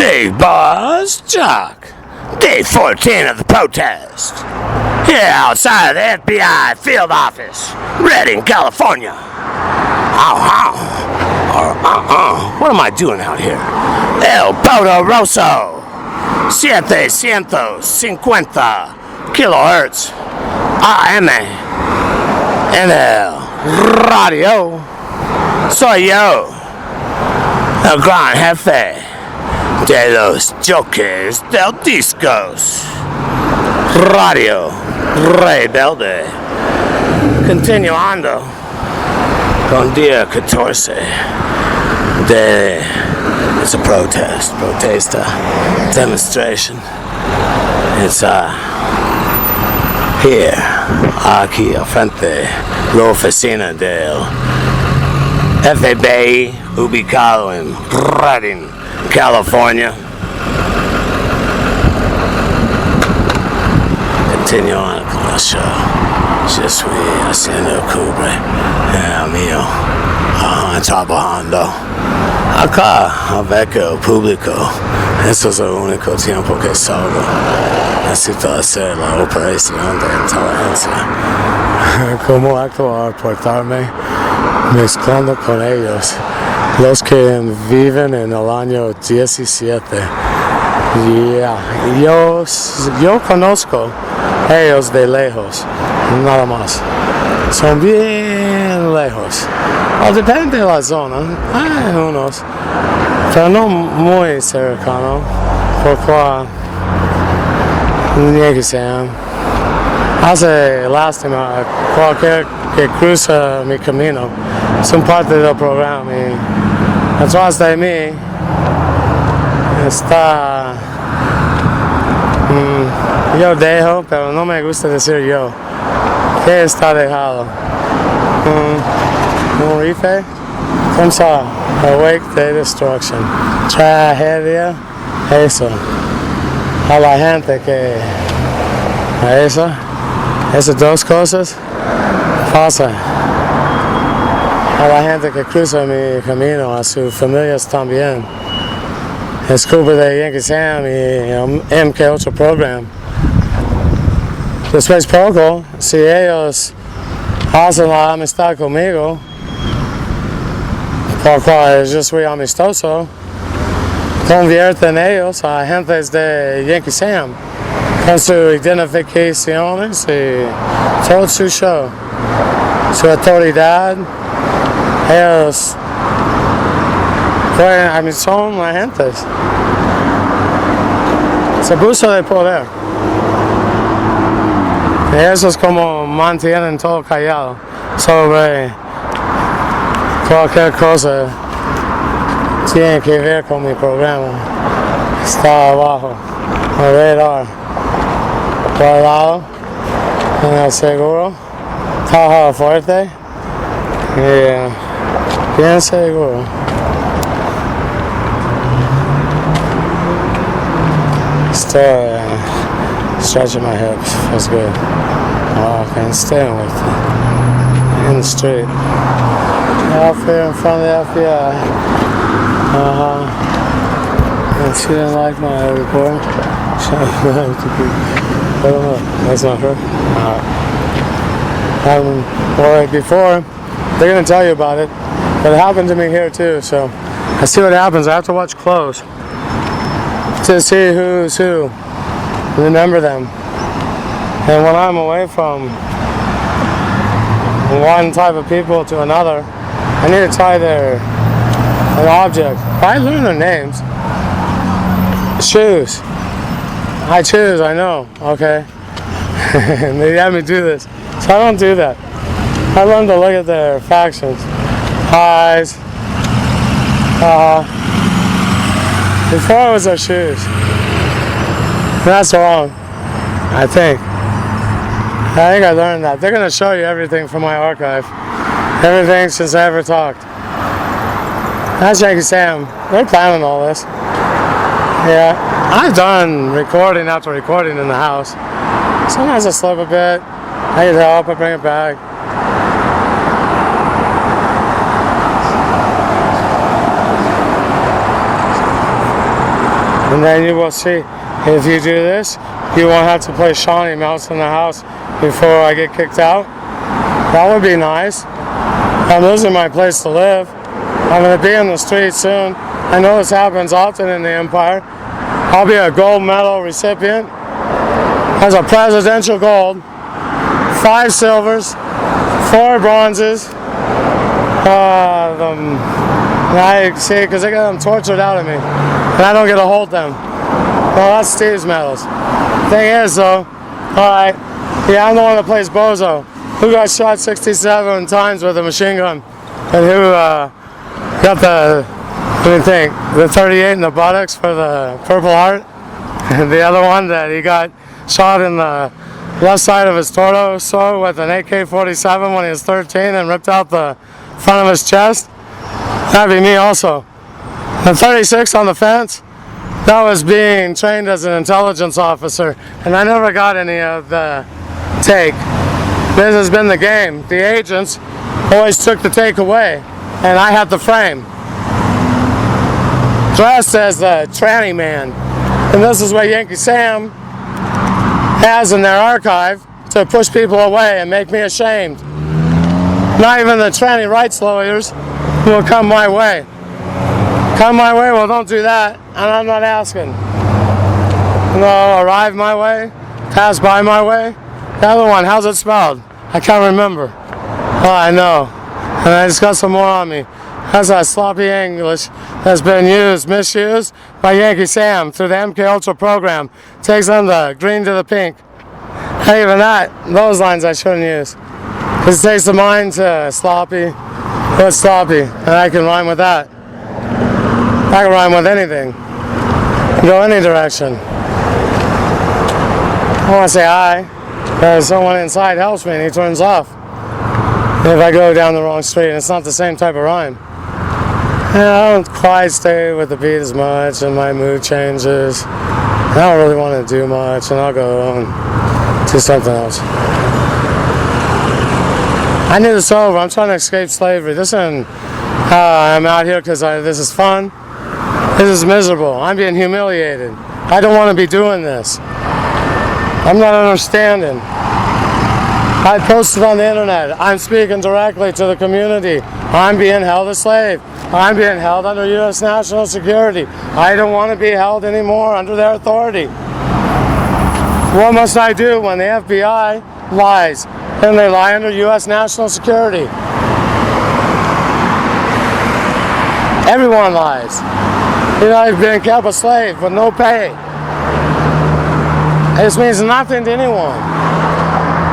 Big Boss Chuck. Day 14 of the protest. Here outside of the F.B.I. field office, Redding, California. What am I doing out here? El Poderoso. 750 kilohertz. AM. En el radio. Soy yo, el gran jefe de los Jokers del Discos. Radio Rebelde. Continuando con día 14 de it's a protesta, demonstration. It's here, aquí al frente, la oficina del F.B.I. ubicado en Redding, California. Continuando con el show. Je suis haciendo cubre mío, trabajando acá avec el público. Eso es el único tiempo que salgo. Necesito hacer la operación de inteligencia. ¿Cómo actuar, portarme, mezclando con ellos? Los que viven en el año 17. Yo conozco ellos de lejos, nada más. Son bien lejos. O depende de la zona. Hay unos, pero no muy cercano. Por cual, ni que sean. Hace lástima cualquier que cruza mi camino. Son parte del programa y atrás de mí está. Yo dejo, pero no me gusta decir yo. ¿Qué está dejado? Un rifle. Como ça? A wake de destruction. Tragedia. Eso. A la gente que. A eso. Esas dos cosas. Pasa. A la gente que cruza mi camino. A sus familias también. Descubre de Yankee Sam y MK8 Program. Después poco, si ellos hacen la amistad conmigo, por cual yo soy amistoso, convierten ellos a agentes de Yankee Sam con sus identificaciones y todo su show, su autoridad. Ellos son agentes. Es abuso de poder. Y eso es como mantienen todo callado sobre cualquier cosa tiene que ver con mi programa. Está abajo, alrededor, guardado, en el seguro, caja fuerte y bien seguro. Still stretching my hips, feels good. Walking, staying with it. In the street. Out here in front of the FBI. And she didn't like my report. That's not her. Well, before, they're going to tell you about it. But it happened to me here too, so I see what happens. I have to watch close to see who's who, remember them. And when I'm away from one type of people to another, I need to try an object. I learn their names. Shoes. I choose, I know, okay. And they have me do this. So I don't do that. I learn to look at their factions. Eyes. Before it was their shoes. That's wrong, I think. I learned that. They're going to show you everything from my archive. Everything since I ever talked. That's Yankee Sam. They're planning all this. Yeah, I've done recording after recording in the house. Sometimes I slip a bit. I need help, I bring it back. And then you will see, if you do this, you won't have to play Shawnee Mouse in the house before I get kicked out. That would be nice. I'm losing my place to live. I'm going to be in the street soon. I know this happens often in the Empire. I'll be a gold medal recipient as a presidential gold, 5 silvers, 4 bronzes. I see, because they got them tortured out of me, and I don't get to hold them. Well, that's Steve's medals. Thing is, though, alright, yeah, I'm the one that plays Bozo, who got shot 67 times with a machine gun, and who got the, what do you think, the 38 in the buttocks for the Purple Heart, and the other one that he got shot in the left side of his torso with an AK-47 when he was 13 and ripped out the front of his chest. That'd be me also. The 36 on the fence, that was being trained as an intelligence officer, and I never got any of the take. This has been the game. The agents always took the take away, and I had the frame. Dressed as the tranny man. And this is what Yankee Sam has in their archive to push people away and make me ashamed. Not even the tranny rights lawyers will come my way. Come my way? Well, don't do that, and I'm not asking. No, arrive my way, pass by my way. The other one, how's it spelled? I can't remember. Oh, I know. And I just got some more on me. That's that sloppy English that's been misused by Yankee Sam through the MK Ultra program. Takes them the green to the pink. And even that, those lines I shouldn't use. Because it takes the mind to sloppy. What's sloppy? And I can rhyme with that. I can rhyme with anything. Go any direction. I want to say hi, because someone inside helps me and he turns off. If I go down the wrong street and it's not the same type of rhyme. And I don't quite stay with the beat as much and my mood changes. I don't really want to do much and I'll go and do something else. I need this over. I'm trying to escape slavery. This isn't I'm out here because this is fun. This is miserable. I'm being humiliated. I don't want to be doing this. I'm not understanding. I posted on the internet. I'm speaking directly to the community. I'm being held a slave. I'm being held under U.S. national security. I don't want to be held anymore under their authority. What must I do when the F.B.I. lies? And they lie under U.S. national security. Everyone lies. You know, I've been kept a slave with no pay. This means nothing to anyone.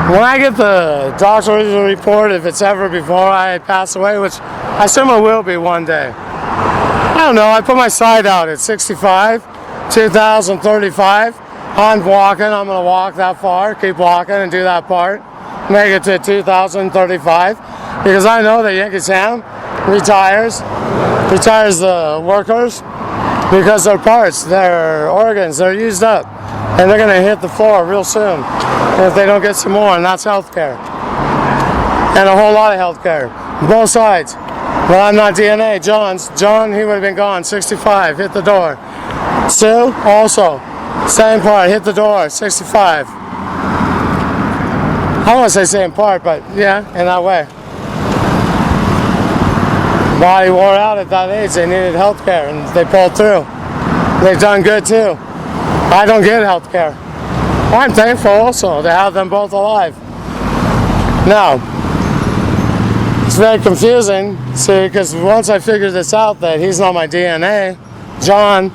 When I get the doctor's report, if it's ever before I pass away, which I assume it will be one day. I don't know, I put my side out at 65, 2035. I'm walking, I'm going to walk that far, keep walking and do that part. Make it to 2035. Because I know that Yankee Sam retires the workers because their parts, their organs, they're used up. And they're going to hit the floor real soon if they don't get some more, and that's health care. And a whole lot of health care. Both sides. Well, I'm not DNA. John, he would have been gone, 65, hit the door. Sue, also, same part, hit the door, 65. I don't want to say same part, but yeah, in that way. Body wore out at that age, they needed health care, and they pulled through. They've done good too. I don't get health care. I'm thankful also to have them both alive. Now, it's very confusing, see, because once I figured this out, that he's not my DNA, John,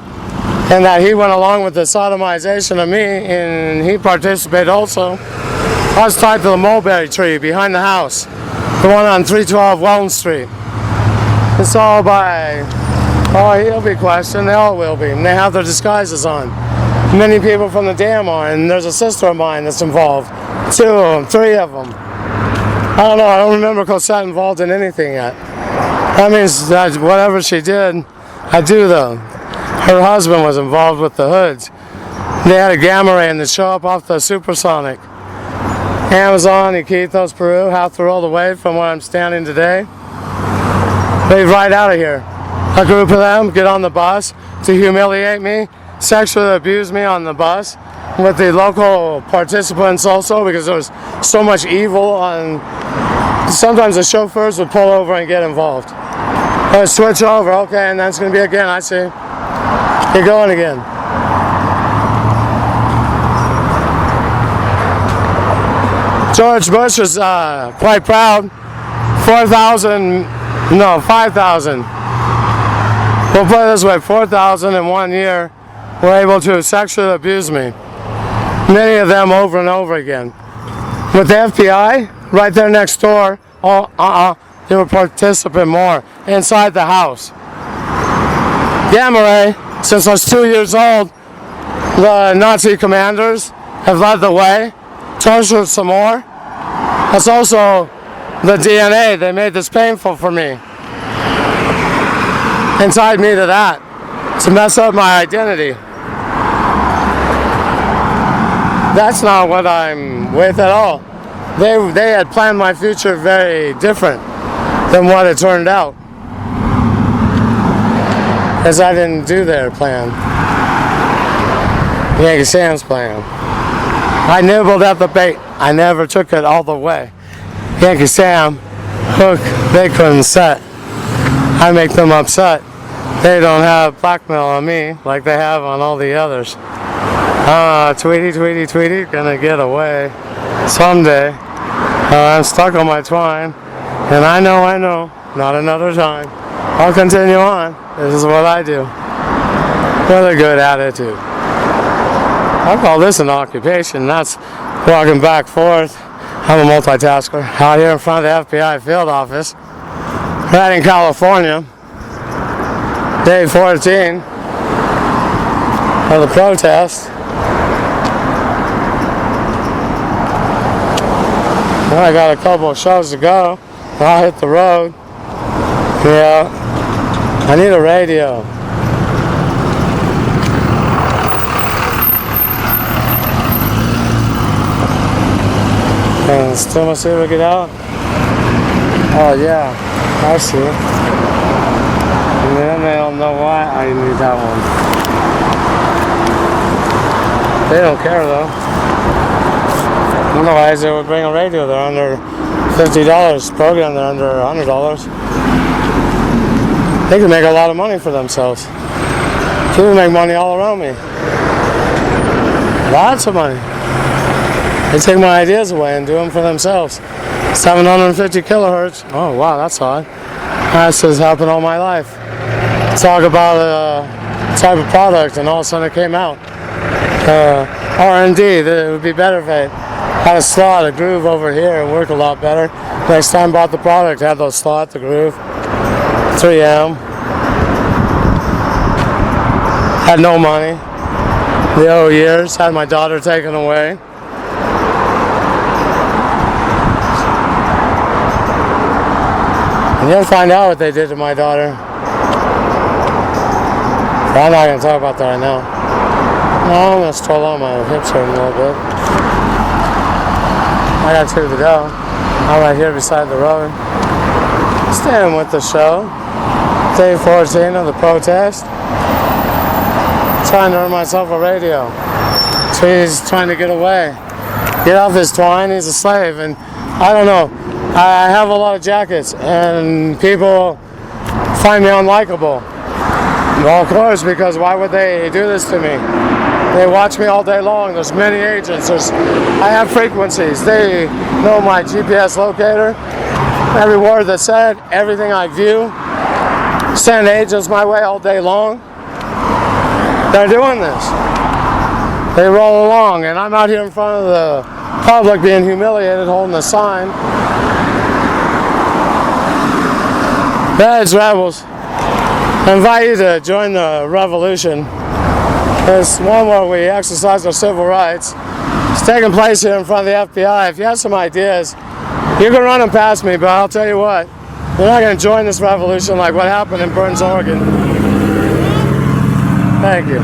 and that he went along with the sodomization of me, and he participated also. I was tied to the mulberry tree behind the house, the one on 312 Welton Street. It's all by, oh, he'll be questioned, they all will be, and they have their disguises on. Many people from the dam are, and there's a sister of mine that's involved. 2 of them, 3 of them. I don't know, I don't remember Cosette involved in anything yet. That means that whatever she did, I do though. Her husband was involved with the hoods. They had a gamma ray and they show up off the supersonic. Amazon, Iquitos, Peru, half the world away from where I'm standing today. Leave right out of here. A group of them get on the bus to humiliate me sexually abuse me on the bus with the local participants also, because there was so much evil, and sometimes the chauffeurs would pull over and get involved. I'd switch over, okay, and then it's going to be again, I see. You're going again. George Bush was quite proud. 5,000. We'll put it this way, 4,000 in 1 year were able to sexually abuse me. Many of them over and over again. With the F.B.I. right there next door, they were participating more inside the house. Gamma ray, since I was 2 years old, the Nazi commanders have led the way, tortured some more. That's also the DNA. They made this painful for me and tied me to that to mess up my identity. That's not what I'm with at all. They had planned my future very different than what it turned out, as I didn't do their plan, Yankee Sam's plan. I nibbled at the bait. I never took it all the way. Yankee Sam, hook, they couldn't set. I make them upset. They don't have blackmail on me like they have on all the others. Tweety, Tweety, Tweety, gonna get away someday. I'm stuck on my twine, and I know, not another time. I'll continue on. This is what I do. With a good attitude. I call this an occupation. That's walking back forth. I'm a multitasker. Out here in front of the F.B.I. field office, right in California. Day 14 of the protest. Well, I got a couple of shows to go. I'll hit the road. Yeah, I need a radio. And still must able to get out. Oh yeah, I see. And then they don't know why I need that one. They don't care though. Otherwise they would bring a radio. They're under $50 program. They're under $100. They can make a lot of money for themselves. People make money all around me. Lots of money. They take my ideas away and do them for themselves. 750 kilohertz. Oh wow, that's odd. That's just happened all my life. Talk about a type of product, and all of a sudden it came out. R&D. It would be better if I had a slot, a groove over here, and work a lot better. Next time I bought the product, I had those slot, the groove. 3M. Had no money. The 0 years. Had my daughter taken away. And you'll find out what they did to my daughter. But I'm not going to talk about that right now. No, I'm going to stroll on, my hips hurting a little bit. I got 2 to go. I'm right here beside the road. Staying with the show. Day 14 of the protest. Trying to earn myself a radio. He's trying to get away. Get off his twine, he's a slave. And I don't know. I have a lot of jackets, and people find me unlikable. Well, of course, because why would they do this to me? They watch me all day long. There's many agents. I have frequencies. They know my GPS locator, every word that's said, everything I view. Send agents my way all day long. They're doing this. They roll along, and I'm out here in front of the public being humiliated, holding a sign. Beds, rebels. I invite you to join the revolution. There's one where we exercise our civil rights. It's taking place here in front of the F.B.I. If you have some ideas, you can run them past me, but I'll tell you what, you're not going to join this revolution like what happened in Burns, Oregon. Thank you.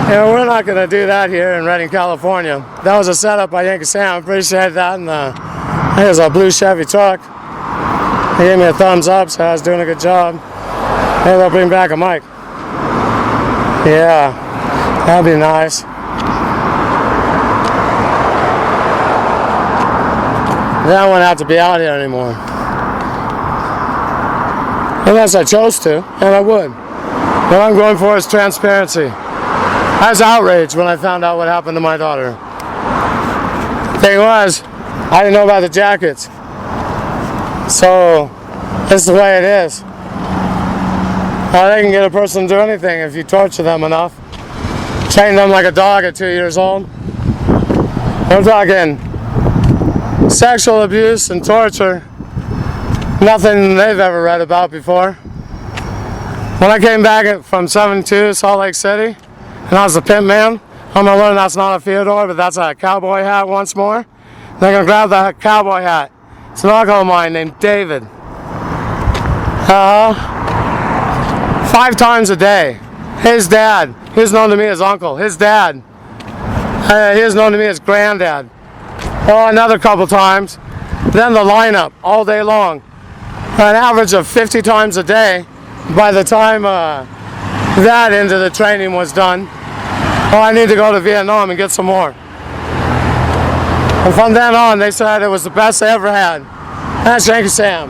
You know, we're not going to do that here in Redding, California. That was a setup by Yankee Sam. I appreciate that. And I think it was a blue Chevy truck. He gave me a thumbs up, so I was doing a good job. Maybe they'll bring back a mic. Yeah, that'd be nice. Then I wouldn't have to be out here anymore. Unless I chose to, and I would. What I'm going for is transparency. I was outraged when I found out what happened to my daughter. Thing was, I didn't know about the jackets. So, this is the way it is. They can get a person to do anything if you torture them enough. Train them like a dog at 2 years old. We're talking sexual abuse and torture. Nothing they've ever read about before. When I came back from 7-2 Salt Lake City, and I was a pimp man, I'm going to learn that's not a Theodore, but that's a cowboy hat once more. They're going to grab that cowboy hat. It's an uncle of mine named David. 5 times a day. His dad, he was known to me as uncle. His dad, he was known to me as granddad. Oh, another couple times. Then the lineup all day long. An average of 50 times a day. By the time that end of the training was done, I need to go to Vietnam and get some more. And from then on, they said it was the best they ever had. That's Yankee Sam.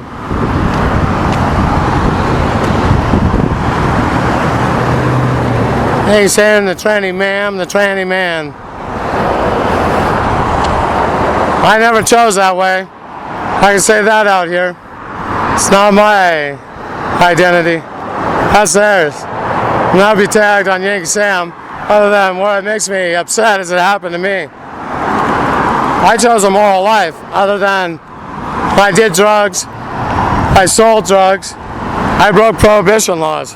Yankee Sam, the tranny ma'am, the tranny man. I never chose that way. I can say that out here. It's not my identity. That's theirs. And I'll be tagged on Yankee Sam. Other than what makes me upset is it happened to me. I chose a moral life. Other than I did drugs, I sold drugs, I broke prohibition laws.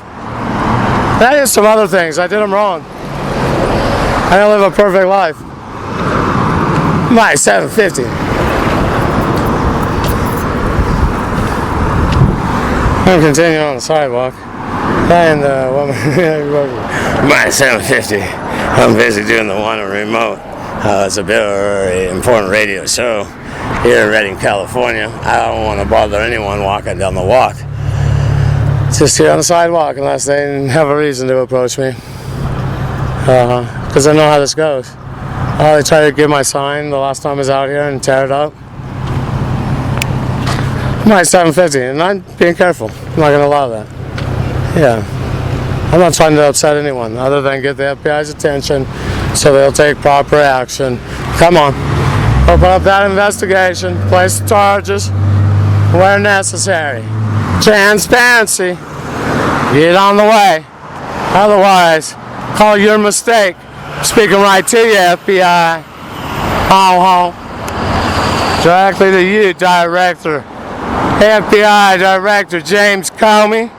That is some other things. I did them wrong. I don't live a perfect life. My 750. I'm continuing on the sidewalk. And the woman, my 750. I'm busy doing the one remote. It's a very important radio show here in Redding, California. I don't want to bother anyone walking down the walk. Just here on the sidewalk unless they have a reason to approach me. Because I know how this goes. They tried to give my sign the last time I was out here and tear it up. My 750, and I'm being careful. I'm not going to allow that. Yeah. I'm not trying to upset anyone other than get the FBI's attention so they'll take proper action. Come on. Open up that investigation. Place the charges where necessary. Transparency. Get on the way. Otherwise, call your mistake. Speaking right to you, FBI. Directly to you, Director. FBI Director James Comey.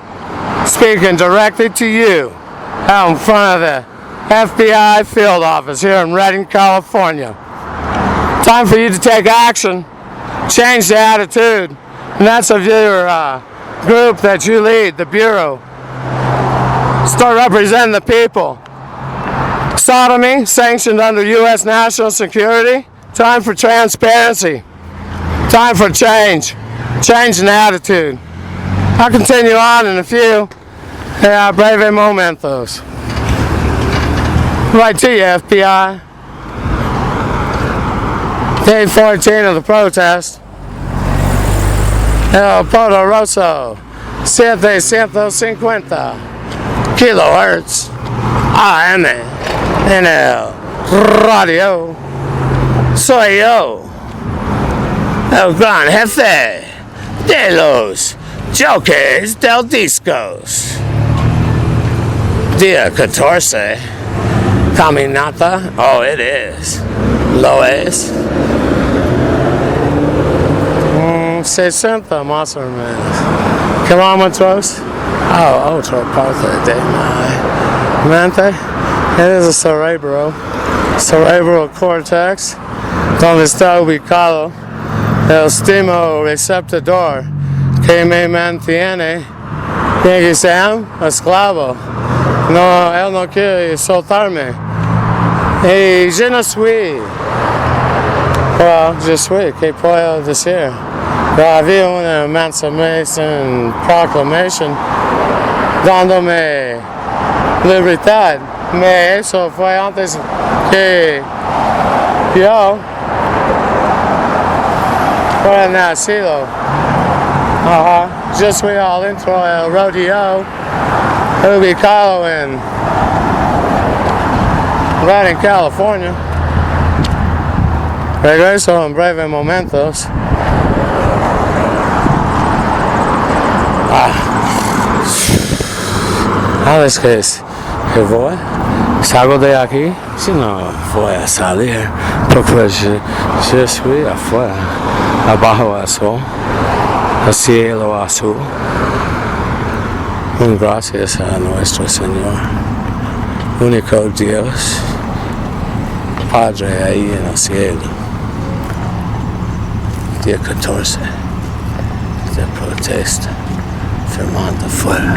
Speaking directly to you out in front of the FBI field office here in Redding, California. Time for you to take action. Change the attitude. And that's of your group that you lead, the Bureau. Start representing the people. Sodomy, sanctioned under U.S. national security. Time for transparency. Time for change. Change in attitude. I'll continue on in a few. Breve momentos. Right to you, FBI. Day 14 of the protest. El Poderoso. 750 kilohertz. AM. En el radio. Soy yo. El gran jefe de los Jokers del Discos. Día 14. Caminata. Oh, it is. Lo es. 60 más o menos. Kilometros. Oh, otro parte de mi mente. It is a cerebral cortex, donde está ubicado el estimo receptor que me mantiene, Yankee Sam, esclavo. No, él no quiere soltarme. Y je ne suis. Well, je suis, ¿qué puedo decir? Había una Emancipation Proclamation dándome libertad. Eso fue antes que yo fuera nacido. Ajá. Yo fui al intro del rodeo ubicado en California. Regreso en breves momentos. ¿Sabes qué es? Que voy, salgo de aquí, si no voy a salir, porque yo estoy afuera, abajo al sol, el cielo azul. Gracias a nuestro Señor, único Dios, Padre ahí en el cielo. Día 14 de protesta, firmando fuera.